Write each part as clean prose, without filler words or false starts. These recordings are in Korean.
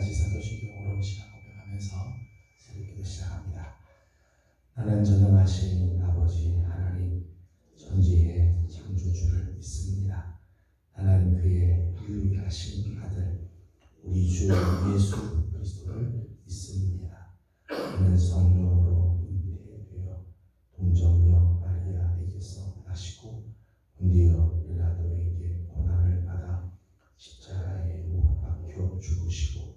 다시 사도신경으로 시간 고백하면서 새벽기도 시작합니다. 나는 전능하신 아버지 하나님 전지의 창조주를 믿습니다. 나는 그의 유일하신 아들 우리 주 예수 그리스도를 믿습니다. 그는 성령으로 잉태되어 동정녀 마리아에게서 나시고 본디오 빌라도에게 고난을 받아 십자가에 못 박혀 죽으시고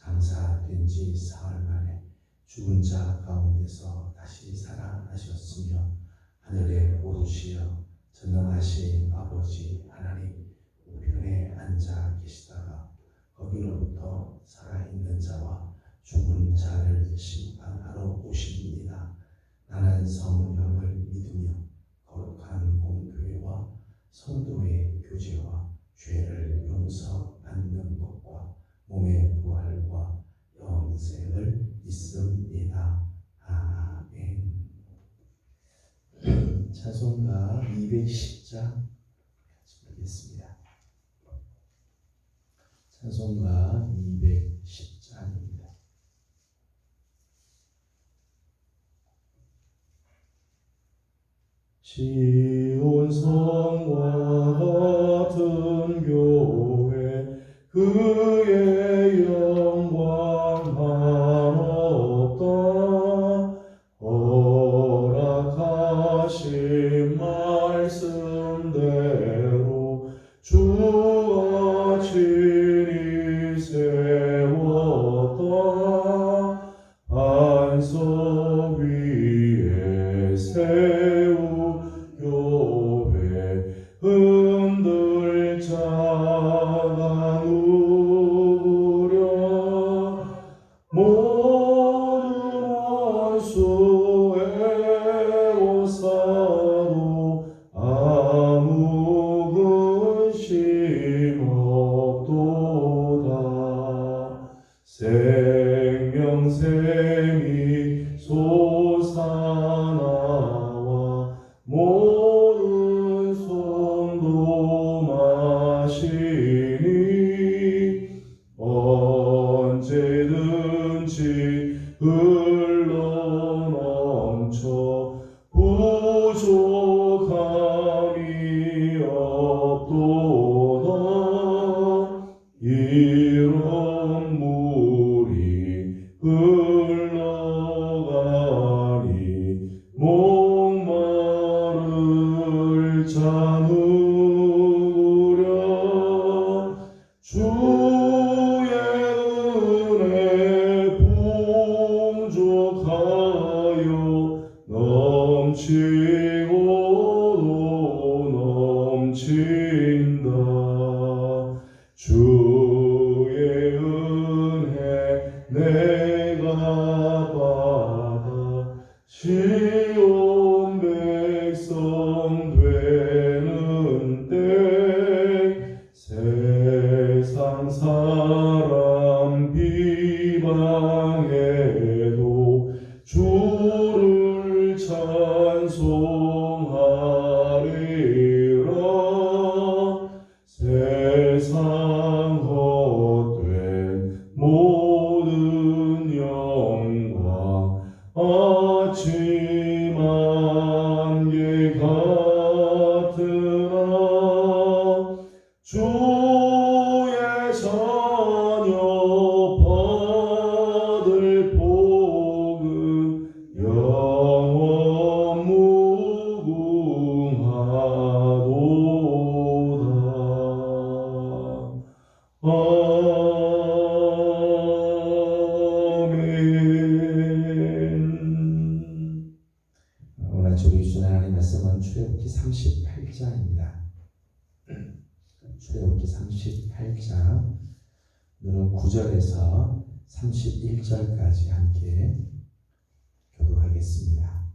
장사된 지 사흘 만에 죽은 자 가운데서 다시 살아나셨으며 하늘에 오르시어 전능하신 아버지 하나님 우편에 앉아 계시다가 거기로부터 살아있는 자와 죽은 자를 심판하러 오십니다. 나는 성령을 믿으며 거룩한 공교회와 성도의 교제와 죄를 용서받는 것과 몸의 부활과 영생을 믿습니다. 아멘. 찬송가 210장 같이 부르겠습니다. 찬송가 210장입니다. 시온 성과 같은 교회 그의 영광 한없다 허락하신 말씀대로 주가 친히 세웠다 반석 위에 세우 교회 흔들 자가 누구랴 모든 원수의 오사도 아무 근심 없도다 생명샘이 솟아나와 모든 손도 마시니 언제든지 흘러넘쳐 부족함이 없도다 이런 물이 흘러가니 목마를 자 누구랴 주의 은혜 풍족하여 넘치고도 넘친다 주의 은혜 내가 받아 시온 백성 되는 때 세상 사람 비방해도 주를 찬송하리라 세상 헛된 모든 영광 아침 안개 같으나 주의 자녀 받을 복은 영원 무궁하도다. 아멘. 오늘 주의 주신 하나님의 말씀은 출애굽기 38장입니다. 출애굽기 38장 오늘은 9절에서 31절까지 함께 교독하겠습니다.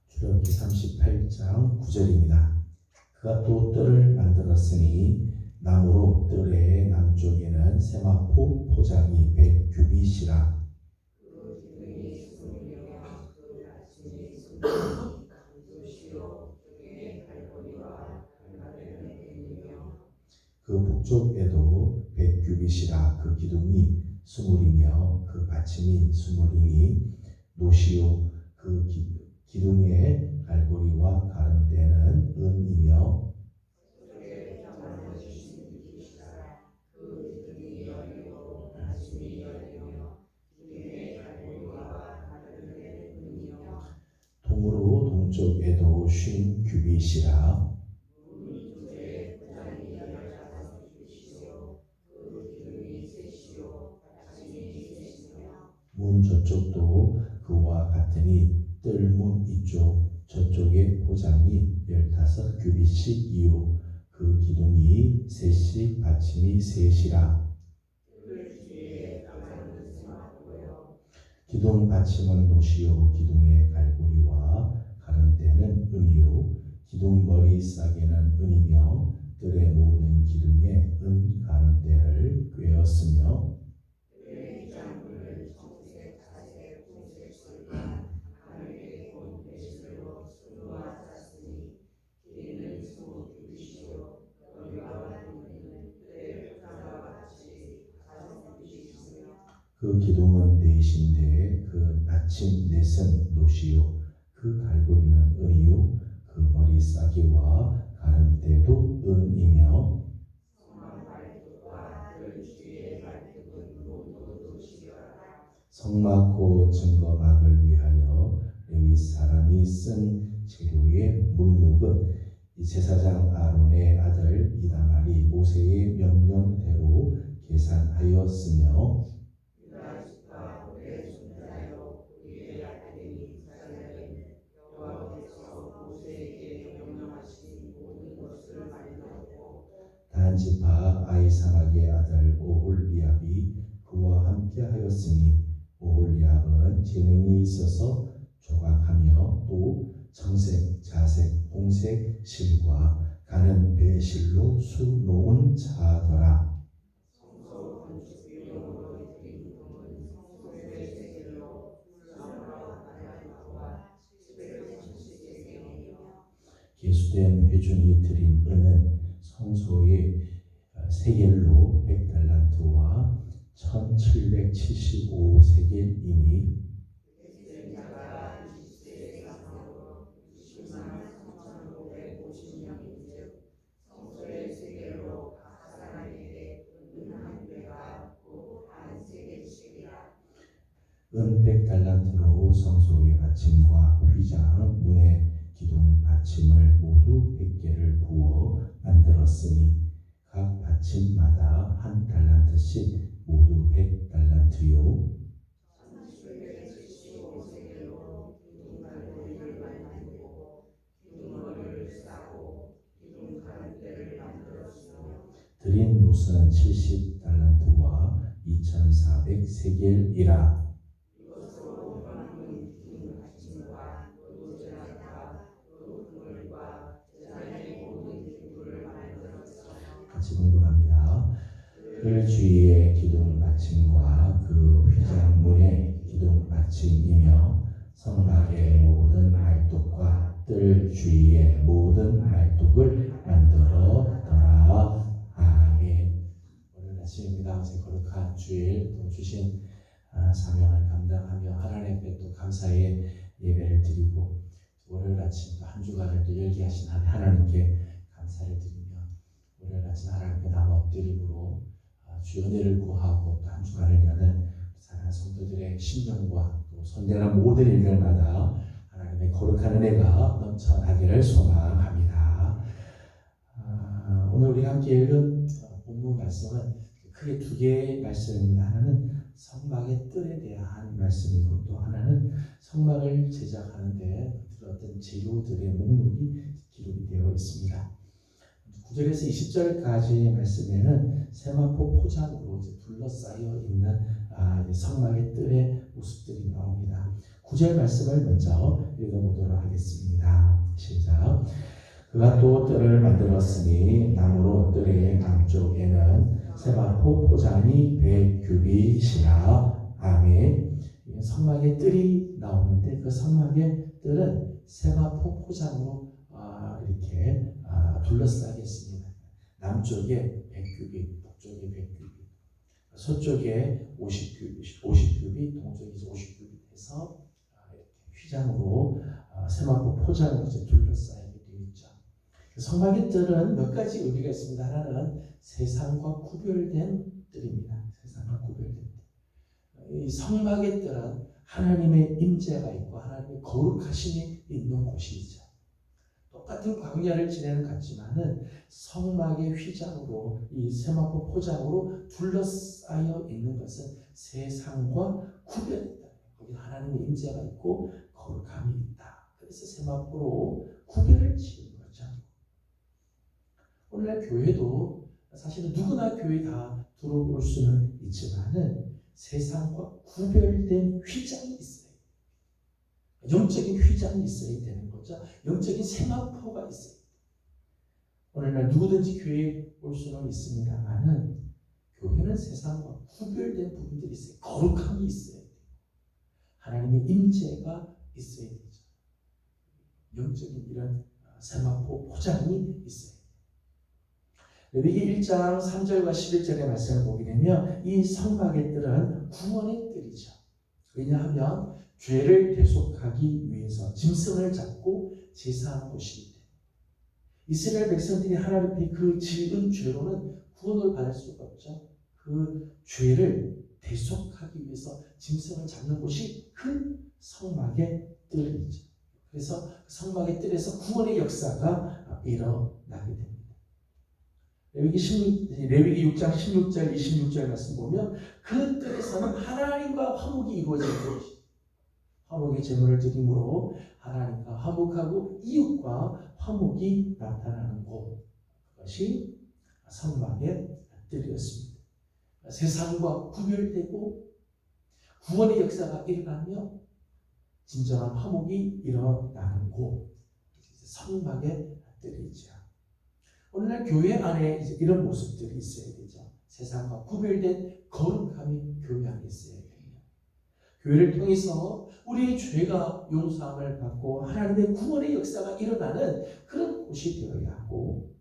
출애굽기 38장 9절입니다. 그가 또 뜰을 만들었으니 나무로 뜰의 남쪽에는 세마포 포장이 100규빗이라 그 북쪽에도 100규빗이라 그 기둥이 20이며 그 받침이 20이니 노시오 그 기둥의 갈고리와 가름대는 은이며 동으로 동쪽에도 50규빗이라 문 저쪽도 그와 같으니 뜰문 이쪽 저쪽의 포장이 15규빗씩이요 그 기둥이 셋이 받침이 셋이라. 기둥 받침은 노시오 기둥의 갈고리와 가름대는 은이요 기둥 머리 싸개는 은이며 뜰의 모든 기둥에 은 가름대를 꿰었으며 그 기둥은 넷인데 그 받침 넷은 노시요 그 갈고리는 은이요 그 머리 싸개와 가름대도 은이며 성막고 증거막을 위하여 레위 사람이 쓴 재료의 물목은 이 제사장 아론의 아들 이다말이 모세의 명령대로 계산하였으며 단지파 아이사막의 아들 오홀리압이 그와 함께 하였으니 오홀리압은 재능이 있어서 조각하며 또 청색, 자색, 홍색 실과 가는 배실로 수놓은 자더라. 계수된 회중이 드린 은은 성소의 세겔로 100달란트와 1775세겔이니 은 100달란트로 성소의 받침과 휘장 문의 기둥 받침을 모두 100개를 부어 만들었으니 각 받침마다 한 달란트씩 모두 100달란트요. 드린 놋은 70달란트와 2400세겔이라. 같이 공독합니다. 뜰 주위의 기둥 받침과 그 휘장문의 기둥 받침이며 성막의 모든 말뚝과 뜰 주위의 모든 말뚝을 만들었더라. 아멘. 오늘 아침입니다. 어제 거룩한 주일 또 주신 사명을 감당하며 하나님 앞에 또 감사의 예배를 드리고 오늘 아침 한 주간을 또 열게 하신 하나님께 감사를 드리며 오늘 아침 하나님께 나와 엎드림으로 주의 은혜를 구하고 또 한 주간을 여는 사랑하는 성도들의 심령과 또 손대는 모든 일들마다 하나님의 거룩한 은혜가 넘쳐나기를 소망합니다. 오늘 우리가 함께 읽은 본문 말씀은 크게 두 개의 말씀입니다. 하나는 성막의 뜰에 대한 말씀이고 또 하나는 성막을 제작하는 데 어떤 재료들의 목록이 기록이 되어 있습니다. 9절에서 20절까지 말씀에는 세마포 포장으로 둘러싸여 있는 성막의 뜰의 모습들이 나옵니다. 9절 말씀을 먼저 읽어보도록 하겠습니다. 시작. 그가 또 뜰을 만들었으니 나무로 뜰의 남쪽에는 세마포 포장이 100규빗이라. 아멘. 성막의 뜰이 나오는데 그 성막의 뜰은 세마포 포장으로 이렇게 둘러싸겠습니다. 남쪽에 100규빗, 북쪽에 100규빗, 서쪽에 50규빗, 동쪽에 50규빗 해서 이렇게 휘장으로 세마포 포장으로 이제 둘러싸이게 되어 있죠. 성막의 뜰은 몇 가지 의미가 있습니다. 하나는 세상과 구별된 뜰입니다. 세상과 구별된 뜰. 이 성막의 뜰은 하나님의 임재가 있고 하나님의 거룩하심이 있는 곳이죠. 똑같은 광야를 지내는 같지만은 성막의 휘장으로 이 세마포 포장으로 둘러싸여 있는 것은 세상과 구별했다. 거기 하나님의 임재가 있고 거룩함이 있다. 그래서 세마포로 구별을 지은 거죠. 오늘날 교회도 사실은 누구나 교회 다 들어올 수는 있지만은 세상과 구별된 휘장이 있어요. 영적인 휘장이 있어야 되는 거죠. 영적인 세마포가 있어요. 오늘날 누구든지 교회에 올 수는 있습니다만은 교회는 세상과 구별된 부분들이 있어요. 거룩함이 있어야 돼요. 하나님의 임재가 있어야 되죠. 영적인 이런 세마포 포장이 있어요. 레위기 1장 3절과 11절의 말씀을 보게 되면 이 성막의 뜰은 구원의 뜰이죠. 왜냐하면 죄를 대속하기 위해서 짐승을 잡고 제사하는 곳이기 때문에 이스라엘 백성들이 하나님 앞에 그 지은 죄로는 구원을 받을 수가 없죠. 그 죄를 대속하기 위해서 짐승을 잡는 곳이 그 성막의 뜰이죠. 그래서 성막의 뜰에서 구원의 역사가 일어나게 됩니다. 레위기 6장 16절 26절 말씀 보면 그 뜰에서는 하나님과 화목이 이루어지는 것이 화목의 제물을 드림으로 하나님과 화목하고 이웃과 화목이 나타나는 곳, 그것이 성막의 뜰이었습니다. 세상과 구별되고 구원의 역사가 일어나며 진정한 화목이 일어나는 곳, 성막의 뜰이죠. 오늘날 교회 안에 이제 이런 모습들이 있어야 되죠. 세상과 구별된 거룩함이 교회 안에 있어야 됩니다. 교회를 통해서 우리의 죄가 용서함을 받고 하나님의 구원의 역사가 일어나는 그런 곳이 되어야 하고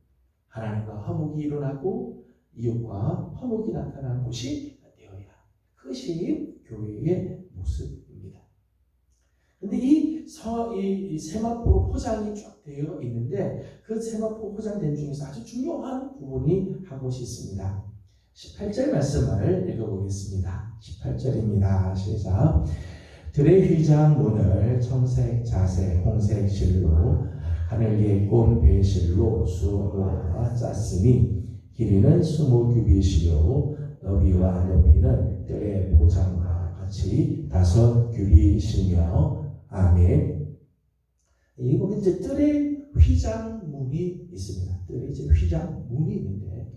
하나님과 화목이 일어나고 이웃과 화목이 나타나는 곳이 되어야 합니다. 그것이 교회의 모습입니다. 그런데 이 세마포로 포장이 쫙 되어 있는데 그 세마포 포장된 중에서 아주 중요한 부분이 한 곳이 있습니다. 18절 말씀을 읽어보겠습니다. 18절입니다. 시작. 들의 휘장 문을 청색, 자색, 홍색 실로 하늘의 꽃 배실로 수고가 짰으니 길이는 20규빗이요 너비와 높이는 뜰의 포장과 같이 5규빗이며 아멘. 이 보면 이제 뜰의 휘장문이 있습니다. 뜰에 이제 휘장문이 있는데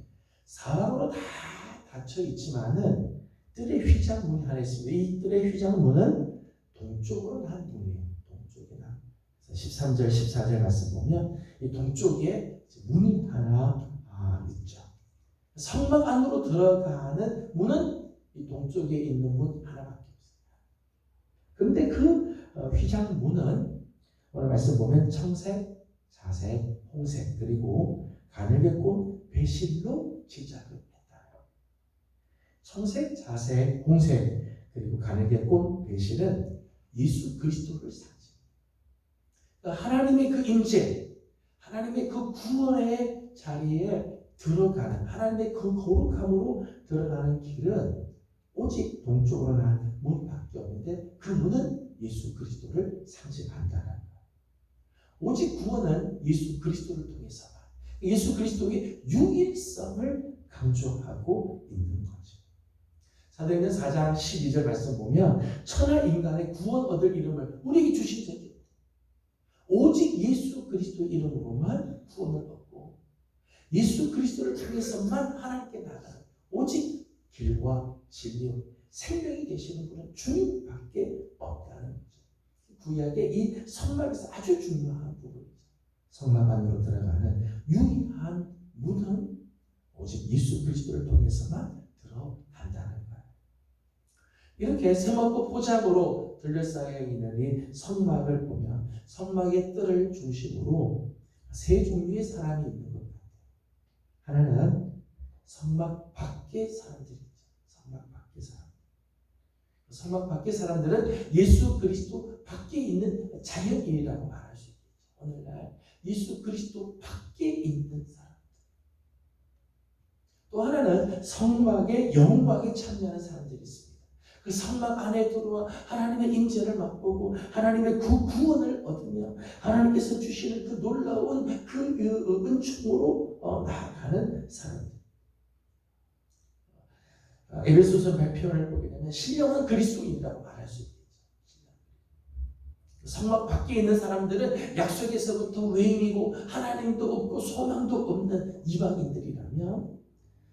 사방으로 다 닫혀 있지만은 뜰의 휘장문이 하나 있습니다. 이 뜰의 휘장문은 동쪽으로 난 문이에요. 동쪽에 난. 13절, 14절 말씀 보면 이 동쪽에 문이 하나 있죠. 성막 안으로 들어가는 문은 이 동쪽에 있는 문 하나밖에 없습니다. 그런데 그 휘장문은 오늘 말씀 보면 청색, 자색, 홍색 그리고 가늘게 꼰 배실로 제작을 했다. 청색, 자색, 홍색 그리고 가늘게 꼰 배실은 예수 그리스도를 상징합니다. 그러니까 하나님의 그 임재, 하나님의 그 구원의 자리에 들어가는 하나님의 그 거룩함으로 들어가는 길은 오직 동쪽으로 난 문밖에 없는데 그 문은 예수 그리스도를 상징한다는 거예요. 오직 구원은 예수 그리스도를 통해서만 예수 그리스도의 유일성을 강조하고 있는 거죠. 사도행전 4장 12절 말씀 보면 천하 인간의 구원 얻을 이름을 우리에게 주신 적이 없다. 오직 예수 그리스도의 이름으로만 구원을 얻고 예수 그리스도를 통해서만 하나님께 나가는 오직 길과 진리와 생명이 되시는 분은 주님밖에 없다는 거죠. 구약의 이 성막에서 아주 중요한 부분이죠. 성막 안으로 들어가는 유일한 문은 오직 예수 그리스도를 통해서만 들어간다는 거예요. 이렇게 세마포 포장으로 둘러싸여 있는 이 성막을 보면 성막의 뜰을 중심으로 세 종류의 사람이 있는 것 같아요. 성막 밖의 사람들이죠. 성막 밖의 사람. 성막 밖의 사람들은 예수 그리스도 밖에 있는 자연인이라고 말할 수 있겠죠. 오늘날 예수 그리스도 밖에 있는 사람. 또 하나는 성막의 영광에 참여하는 사람들이 있습니다. 그 성막 안에 들어와 하나님의 임재를 맛보고 하나님의 구원을 얻으며 하나님께서 주시는 그 놀라운 그 은총으로 나아가는 사람들. 에베소서 발표를 보게 되면 신령한 그리스도인이라고 말할 수 있겠죠. 성막 밖에 있는 사람들은 약속에서부터 외인이고 하나님도 없고 소망도 없는 이방인들이라면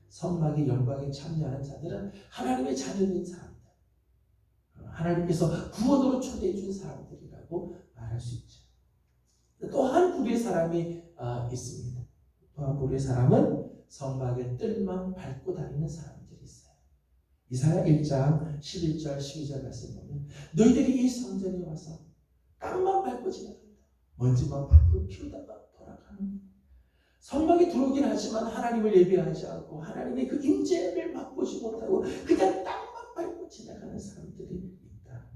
성막의 영광에 참여하는 자들은 하나님의 자녀인 사람들, 하나님께서 구원으로 초대해 준 사람들이라고 말할 수 있죠. 또 한 부류의 사람이 있습니다. 또 한 부류의 사람은 성막의 뜰만 밟고 다니는 사람들이 있어요. 이사야 1장 11절 12절 말씀 보면 너희들이 이 성전에 와서 땅만 밟고 지나간다. 먼지만 풀풀 피우다가 돌아가는. 성막에 들어오긴 하지만 하나님을 예배하지 않고 하나님의 그 임재를 맛보지 못하고 그냥 땅만 밟고 지나가는 사람들이 있다.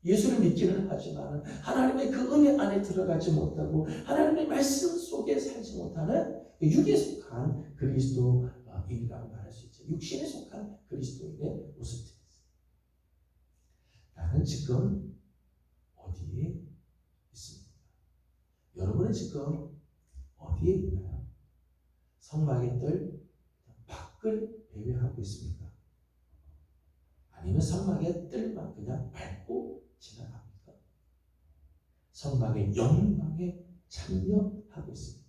예수를 믿기는 하지만 하나님의 그 은혜 안에 들어가지 못하고 하나님의 말씀 속에 살지 못하는 육에 속한 그리스도인이라고 말할 수 있죠. 육신에 속한 그리스도인의 모습들이 있습니다. 나는 지금 어디에 있습니까? 여러분은 지금 어디에 있나요? 성막의 뜰 밖을 배회하고 있습니까? 아니면 성막의 뜰만 그냥 밟고 지나갑니까? 성막의 영광에 참여하고 있습니까?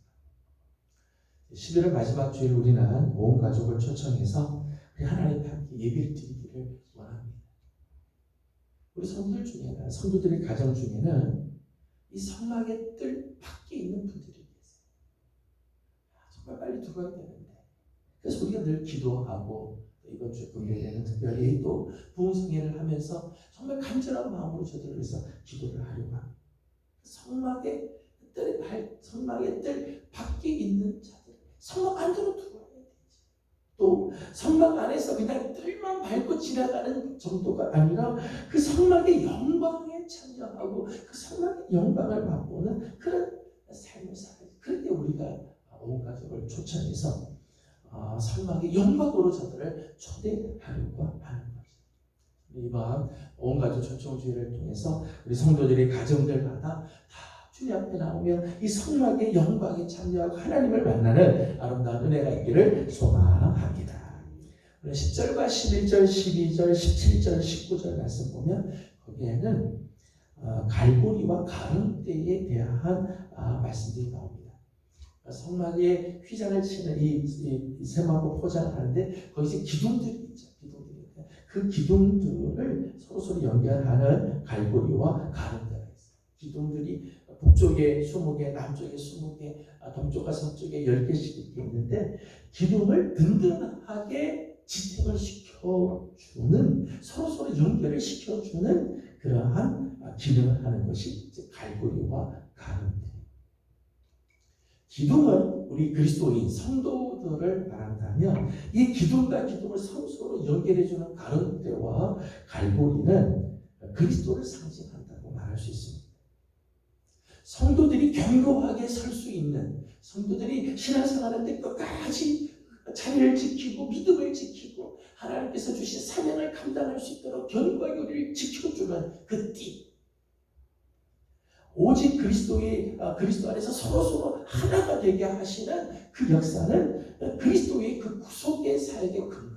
11월 마지막 주일 우리는 온 가족을 초청해서 우리 하나님 함께 예배를 드리기를 원합니다. 우리 성도들의 가정 중에는 이 성막의 뜰 밖에 있는 분들이 계세요. 정말 빨리 들어가야 되는데. 그래서 우리가 늘 기도하고 이번 주에 금요일에는 특별히 또 부흥성회를 하면서 정말 간절한 마음으로 저들을 위해서 기도를 하려고 합니다. 성막의 뜰 밖에 있는 자들, 성막 안으로 들어와야 되지. 또 성막 안에서 그냥 뜰만 밟고 지나가는 정도가 아니라 그 성막의 영광에 참여하고 그 성막의 영광을 맛보는 그런 삶을 살아야 돼. 그런데 우리가 온 가족을 초청해서 성막의 영광으로 저들을 초대하려고 하는 거죠. 이번 온 가족 초청주의를 통해서 우리 성도들의 가정들마다 다 주님 앞에 나오면 이 성막의 영광에 참여하고 하나님을 만나는 아름다운 은혜가 있기를 소망합니다. 10절과 11절, 12절, 17절, 19절 말씀 보면 거기에는 갈고리와 가름대에 대한 말씀들이 나옵니다. 성막에 휘장을 치는 이 세마포 포장을 하는데 거기서 기둥들이 있죠. 그 기둥들을 서로 연결하는 갈고리와 가름대가 있어요. 기둥들이 북쪽에 20개, 남쪽에 20개, 동쪽과 서쪽에 10개씩 이렇게 있는데 기둥을 든든하게 지탱을 시켜주는 서로 연결을 시켜주는 그러한 기능을 하는 것이 갈고리와 가름대. 기둥은 우리 그리스도인 성도들을 말한다면 이 기둥과 기둥을 서로 연결해주는 가름대와 갈고리는 그리스도를 상징한다고 말할 수 있습니다. 성도들이 견고하게 설 수 있는, 성도들이 신앙생활하는데 끝까지 자리를 지키고 믿음을 지키고 하나님께서 주신 사명을 감당할 수 있도록 견고하게 우리를 지켜주는 그 띠. 오직 그리스도 안에서 서로 하나가 되게 하시는 그 역사는 그리스도의 그 구속의 사역의 근거.